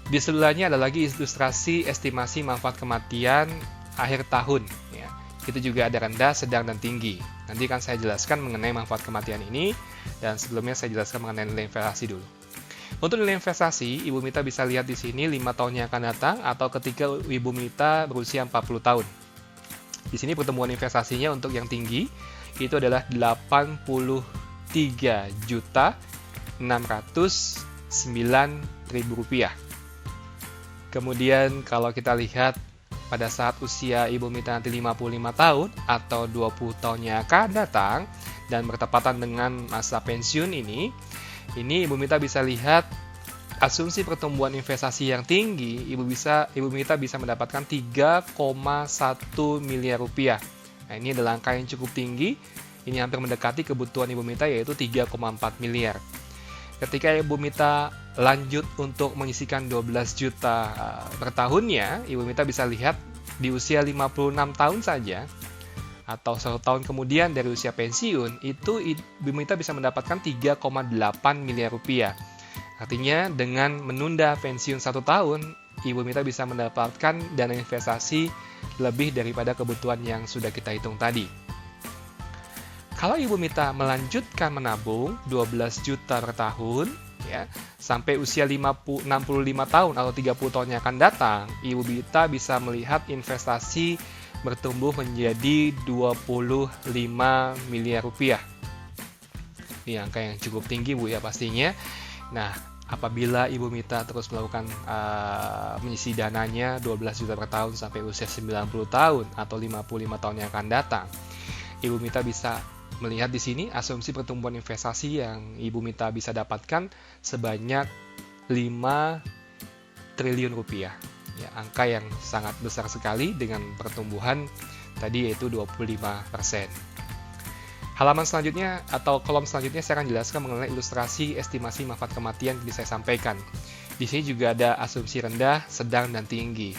Di sebelahnya ada lagi ilustrasi estimasi manfaat kematian akhir tahun. Ya. Itu juga ada rendah, sedang, dan tinggi. Nanti akan saya jelaskan mengenai manfaat kematian ini, dan sebelumnya saya jelaskan mengenai nilai investasi dulu. Untuk nilai investasi, Ibu Mita bisa lihat di sini 5 tahun yang akan datang atau ketika Ibu Mita berusia 40 tahun. Di sini pertumbuhan investasinya untuk yang tinggi itu adalah 83.609.000 rupiah. Kemudian kalau kita lihat pada saat usia Ibu Mita nanti 55 tahun atau 20 tahun yang akan datang dan bertepatan dengan masa pensiun ini Ibu Mita bisa lihat asumsi pertumbuhan investasi yang tinggi, Ibu Mita bisa mendapatkan 3,1 miliar rupiah. Nah, ini adalah angka yang cukup tinggi. Ini hampir mendekati kebutuhan Ibu Mita yaitu 3,4 miliar. Ketika Ibu Mita lanjut untuk menyisihkan 12 juta per tahunnya, Ibu Mita bisa lihat di usia 56 tahun saja atau 1 tahun kemudian dari usia pensiun, itu Ibu Mita bisa mendapatkan 3,8 miliar rupiah. Artinya dengan menunda pensiun 1 tahun, Ibu Mita bisa mendapatkan dana investasi lebih daripada kebutuhan yang sudah kita hitung tadi. Kalau Ibu Mita melanjutkan menabung 12 juta per tahun, ya, sampai usia 65 tahun atau 30 tahun yang akan datang, Ibu Mita bisa melihat investasi bertumbuh menjadi 25 miliar rupiah. Ini angka yang cukup tinggi, Bu, ya, pastinya. Nah, apabila Ibu Mita terus melakukan mengisi dananya 12 juta per tahun sampai usia 90 tahun atau 55 tahun yang akan datang, Ibu Mita bisa melihat di sini asumsi pertumbuhan investasi yang Ibu Mita bisa dapatkan sebanyak 5 triliun rupiah. Ya, angka yang sangat besar sekali dengan pertumbuhan tadi yaitu 25%. Halaman selanjutnya atau kolom selanjutnya saya akan jelaskan mengenai ilustrasi estimasi manfaat kematian yang bisa saya sampaikan. Di sini juga ada asumsi rendah, sedang, dan tinggi.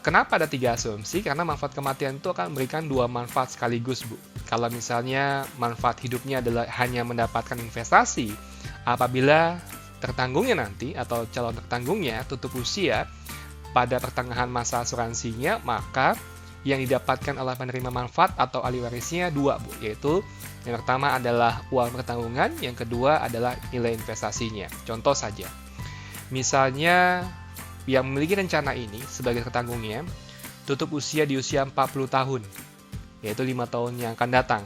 Kenapa ada 3 asumsi? Karena manfaat kematian itu akan memberikan 2 manfaat sekaligus, Bu. Kalau misalnya manfaat hidupnya adalah hanya mendapatkan investasi, apabila tertanggungnya nanti atau calon tertanggungnya tutup usia pada pertengahan masa asuransinya, maka yang didapatkan oleh penerima manfaat atau ahli warisnya 2, Bu, yaitu yang pertama adalah uang pertanggungan, yang kedua adalah nilai investasinya. Contoh saja, misalnya yang memiliki rencana ini sebagai tertanggungnya tutup usia di usia 40 tahun, yaitu 5 tahun yang akan datang.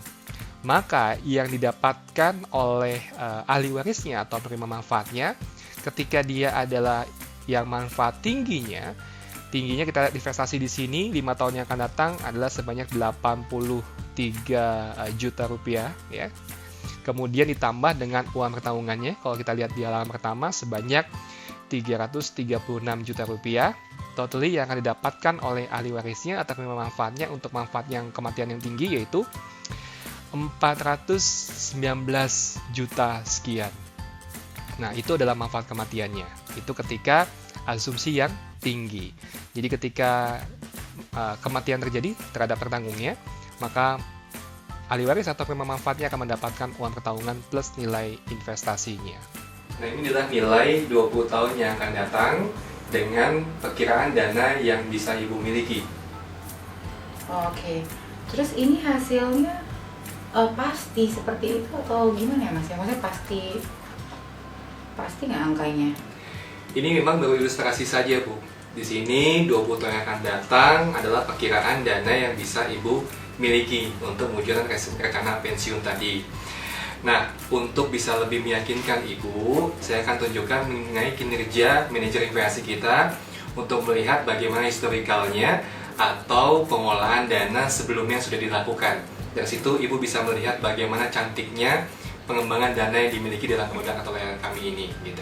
Maka yang didapatkan oleh ahli warisnya atau penerima manfaatnya ketika dia adalah yang manfaat tingginya kita lihat investasi di sini 5 tahun yang akan datang adalah sebanyak 83 juta rupiah, ya. Kemudian ditambah dengan uang pertanggungannya, kalau kita lihat di halaman pertama sebanyak 336 juta rupiah. Totally yang akan didapatkan oleh ahli warisnya atau penerima manfaatnya untuk manfaat yang kematian yang tinggi yaitu 419 juta sekian. Nah, itu adalah manfaat kematiannya. Itu ketika asumsi yang tinggi. Jadi ketika kematian terjadi terhadap tertanggungnya, maka ahli waris atau penerima manfaatnya akan mendapatkan uang pertanggungan plus nilai investasinya. Nah, ini adalah nilai 20 tahun yang akan datang dengan perkiraan dana yang bisa Ibu miliki. Oke. Terus ini hasilnya pasti seperti itu atau gimana ya, Mas? Ya, maksudnya pasti nggak angkanya? Ini memang baru ilustrasi saja, Bu. Di sini 20 tahun yang akan datang adalah perkiraan dana yang bisa Ibu miliki untuk mewujudkan rencana pensiun tadi. Nah, untuk bisa lebih meyakinkan Ibu, saya akan tunjukkan mengenai kinerja manajer investasi kita untuk melihat bagaimana historikalnya atau pengolahan dana sebelumnya sudah dilakukan. Dari situ Ibu bisa melihat bagaimana cantiknya pengembangan dana yang dimiliki dalam produk atau layanan kami ini, gitu.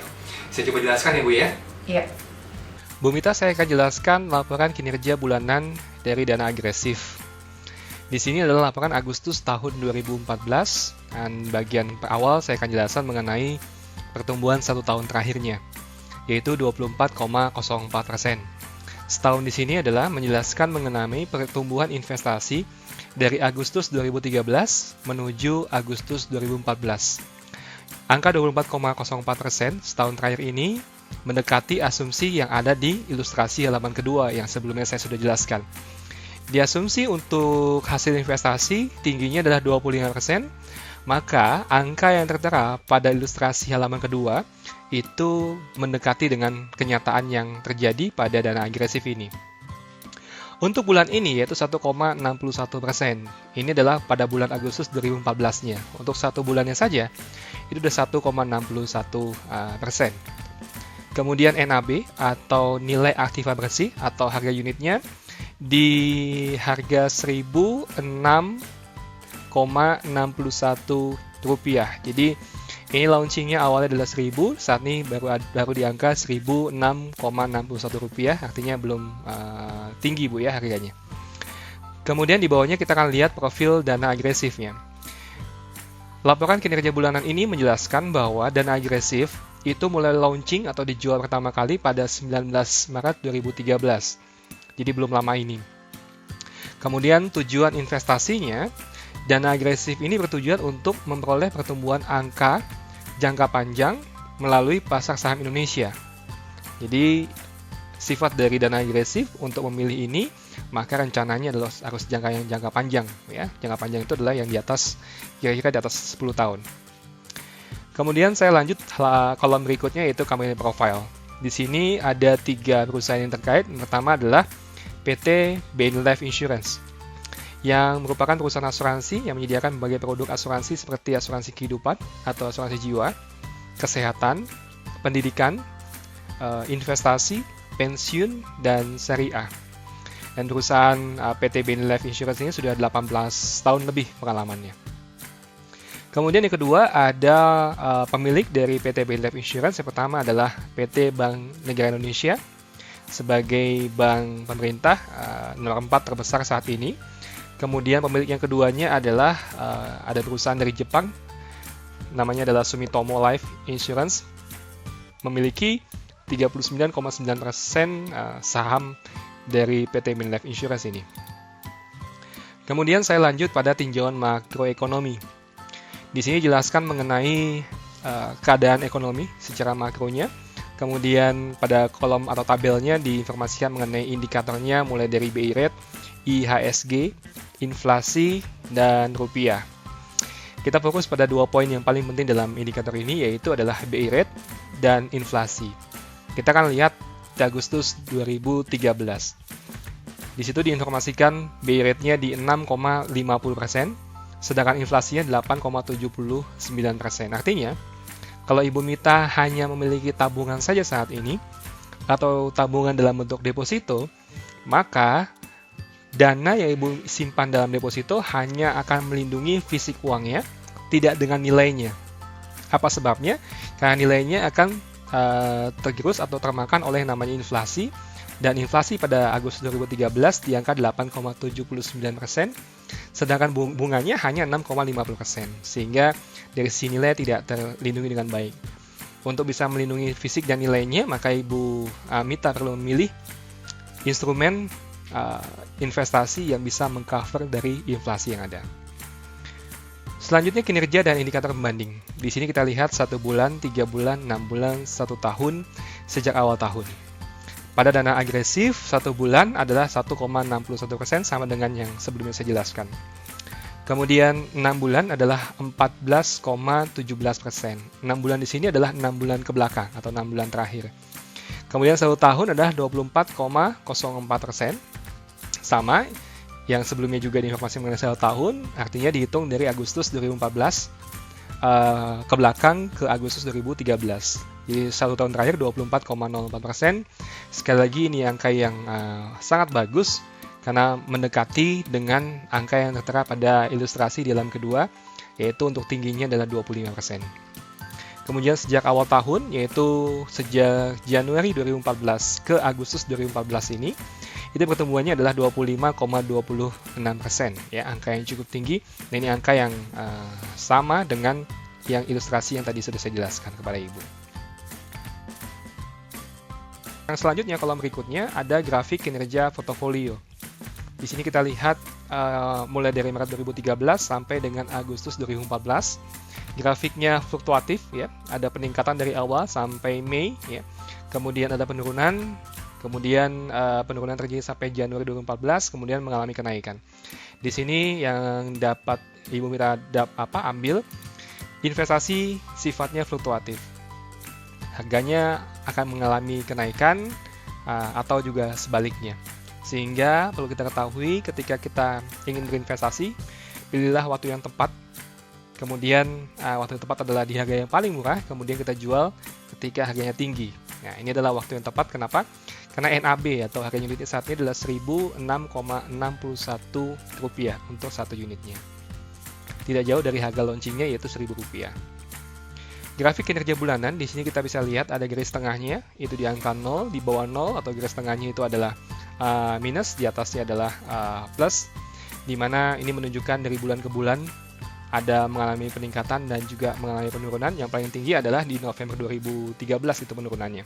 Saya coba jelaskan, Ibu, ya. Iya. Bu Mita, saya akan jelaskan laporan kinerja bulanan dari dana agresif. Di sini adalah laporan Agustus tahun 2014, dan bagian awal saya akan jelaskan mengenai pertumbuhan 1 tahun terakhirnya, yaitu 24,04%. Setahun di sini adalah menjelaskan mengenai pertumbuhan investasi dari Agustus 2013 menuju Agustus 2014. Angka 24,04% setahun terakhir ini mendekati asumsi yang ada di ilustrasi halaman kedua yang sebelumnya saya sudah jelaskan. Di asumsi untuk hasil investasi tingginya adalah 25%, maka angka yang tertera pada ilustrasi halaman kedua itu mendekati dengan kenyataan yang terjadi pada dana agresif ini. Untuk bulan ini yaitu 1,61%. Ini adalah pada bulan Agustus 2014-nya. Untuk 1 bulannya saja itu sudah 1,61%. Kemudian NAB atau nilai aktiva bersih atau harga unitnya di harga Rp1.006,61. Jadi ini launchingnya awalnya adalah 1.000, saat ini baru di angka Rp1.006,61, artinya belum tinggi, Bu, ya, harganya. Kemudian di bawahnya kita akan lihat profil dana agresifnya. Laporan kinerja bulanan ini menjelaskan bahwa dana agresif itu mulai launching atau dijual pertama kali pada 19 Maret 2013. Jadi belum lama ini. Kemudian tujuan investasinya, dana agresif ini bertujuan untuk memperoleh pertumbuhan angka jangka panjang melalui pasar saham Indonesia. Jadi sifat dari dana agresif untuk memilih ini, maka rencananya adalah harus jangka panjang ya. Jangka panjang itu adalah yang di atas kira-kira di atas 10 tahun. Kemudian saya lanjut kolom berikutnya yaitu company profile. Di sini ada 3 perusahaan yang terkait. Yang pertama adalah PT BNI Life Insurance, yang merupakan perusahaan asuransi yang menyediakan berbagai produk asuransi seperti asuransi kehidupan atau asuransi jiwa, kesehatan, pendidikan, investasi, pensiun, dan syariah. Dan perusahaan PT BNI Life Insurance ini sudah 18 tahun lebih pengalamannya. Kemudian yang kedua ada pemilik dari PT BNI Life Insurance. Yang pertama adalah PT Bank Negara Indonesia sebagai bank pemerintah nomor 4 terbesar saat ini. Kemudian pemilik yang keduanya adalah ada perusahaan dari Jepang, namanya adalah Sumitomo Life Insurance, memiliki 39,9% saham dari PT BNI Life Insurance ini. Kemudian saya lanjut pada tinjauan makroekonomi. Di sini jelaskan mengenai keadaan ekonomi secara makronya. Kemudian pada kolom atau tabelnya diinformasikan mengenai indikatornya mulai dari BI rate, IHSG, inflasi, dan rupiah. Kita fokus pada 2 poin yang paling penting dalam indikator ini, yaitu adalah BI rate dan inflasi. Kita akan lihat di Agustus 2013. Di situ diinformasikan BI rate-nya di 6,50%, sedangkan inflasinya 8,79%. Artinya, kalau Ibu Mita hanya memiliki tabungan saja saat ini, atau tabungan dalam bentuk deposito, maka dana yang Ibu simpan dalam deposito hanya akan melindungi fisik uangnya, tidak dengan nilainya. Apa sebabnya? Karena nilainya akan tergerus atau termakan oleh namanya inflasi, dan inflasi pada Agustus 2013 di angka 8,79%, sedangkan bunganya hanya 6,50%, sehingga dari sisi nilai tidak terlindungi dengan baik. Untuk bisa melindungi fisik dan nilainya, maka Ibu Mita perlu memilih instrumen investasi yang bisa mengcover dari inflasi yang ada. Selanjutnya kinerja dan indikator pembanding. Di sini kita lihat 1 bulan, 3 bulan, 6 bulan, 1 tahun sejak awal tahun. Pada dana agresif, 1 bulan adalah 1,61% sama dengan yang sebelumnya saya jelaskan. Kemudian 6 bulan adalah 14,17%. 6 bulan di sini adalah 6 bulan ke belakang atau 6 bulan terakhir. Kemudian 1 tahun adalah 24,04%. Sama, yang sebelumnya juga diinformasi mengenai 1 tahun, artinya dihitung dari Agustus 2014 ke belakang ke Agustus 2013. Jadi 1 tahun terakhir 24,04%. Sekali lagi ini angka yang sangat bagus karena mendekati dengan angka yang tertera pada ilustrasi di halaman kedua, yaitu untuk tingginya adalah 25%. Kemudian sejak awal tahun, yaitu sejak Januari 2014 ke Agustus 2014 ini, itu pertumbuhannya adalah 25,26%, ya, angka yang cukup tinggi. Dan ini angka yang sama dengan yang ilustrasi yang tadi sudah saya jelaskan kepada Ibu. Yang selanjutnya, kolom berikutnya ada grafik kinerja portofolio. Di sini kita lihat mulai dari Maret 2013 sampai dengan Agustus 2014. Grafiknya fluktuatif, ya, ada peningkatan dari awal sampai Mei, ya. Kemudian ada penurunan, kemudian penurunan terjadi sampai Januari 2014, kemudian mengalami kenaikan. Di sini yang dapat Ibu Mita ambil, investasi sifatnya fluktuatif. Harganya akan mengalami kenaikan atau juga sebaliknya. Sehingga perlu kita ketahui ketika kita ingin berinvestasi, pilihlah waktu yang tepat. Kemudian waktu yang tepat adalah di harga yang paling murah, kemudian kita jual ketika harganya tinggi. Nah, ini adalah waktu yang tepat. Kenapa? Karena NAB atau harga unitnya saat ini adalah Rp1.006,61 untuk 1 unitnya. Tidak jauh dari harga launchingnya, yaitu Rp1.000. Grafik kinerja bulanan, di sini kita bisa lihat ada garis tengahnya, itu di angka 0, di bawah 0, atau garis tengahnya itu adalah minus, di atasnya adalah plus, di mana ini menunjukkan dari bulan ke bulan ada mengalami peningkatan dan juga mengalami penurunan. Yang paling tinggi adalah di November 2013 itu penurunannya.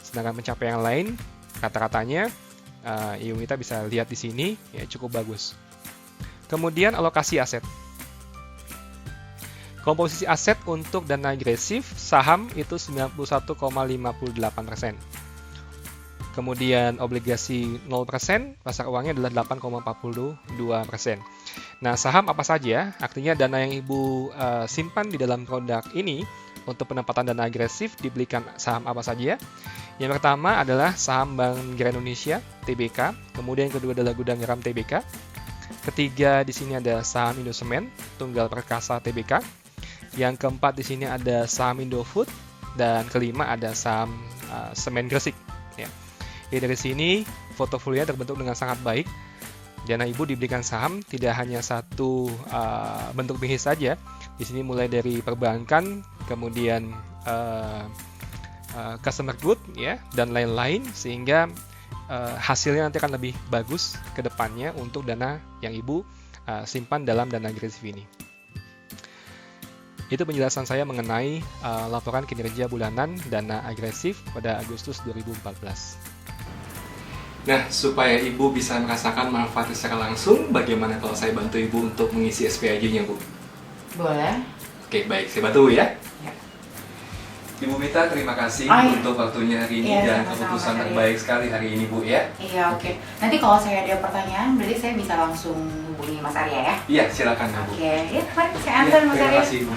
Sedangkan pencapaian lain, rata-ratanya, Ibu Mita bisa lihat di sini, ya, cukup bagus. Kemudian alokasi aset. Komposisi aset untuk dana agresif saham itu 91,58%. kemudian obligasi 0%, pasar uangnya adalah 8,42%. Nah, saham apa saja? Artinya dana yang Ibu simpan di dalam produk ini untuk penempatan dana agresif dibelikan saham apa saja? Yang pertama adalah saham Bank Negara Indonesia (TBK), kemudian yang kedua adalah Gudang Garam TBK. Ketiga di sini ada saham Indosemen Tunggal Perkasa TBK. Yang keempat di sini ada saham Indofood dan kelima ada saham Semen Gresik. Ya. Jadi dari sini portofolio terbentuk dengan sangat baik. Dana Ibu diberikan saham tidak hanya satu bentuk bisnis saja. Di sini mulai dari perbankan, kemudian customer good, ya, dan lain-lain, sehingga hasilnya nanti akan lebih bagus ke depannya untuk dana yang Ibu simpan dalam dana agresif ini. Itu penjelasan saya mengenai laporan kinerja bulanan dana agresif pada Agustus 2014. Nah, supaya Ibu bisa merasakan manfaatnya secara langsung, bagaimana kalau saya bantu Ibu untuk mengisi SPAJ-nya, Bu? Boleh. Oke, baik. Saya bantu ya. Ya. Ibu Mita, terima kasih Iya. untuk waktunya hari ini Iya, dan sama-sama, keputusan Kak Ria. terbaik sekali hari ini, Bu, ya. Iya, oke. Nanti kalau saya ada pertanyaan, berarti saya bisa langsung hubungi Mas Arya ya? Iya, silakan, Bu. Oke, ya, mari saya Iya, antar Mas terima Arya. kasih, Bu.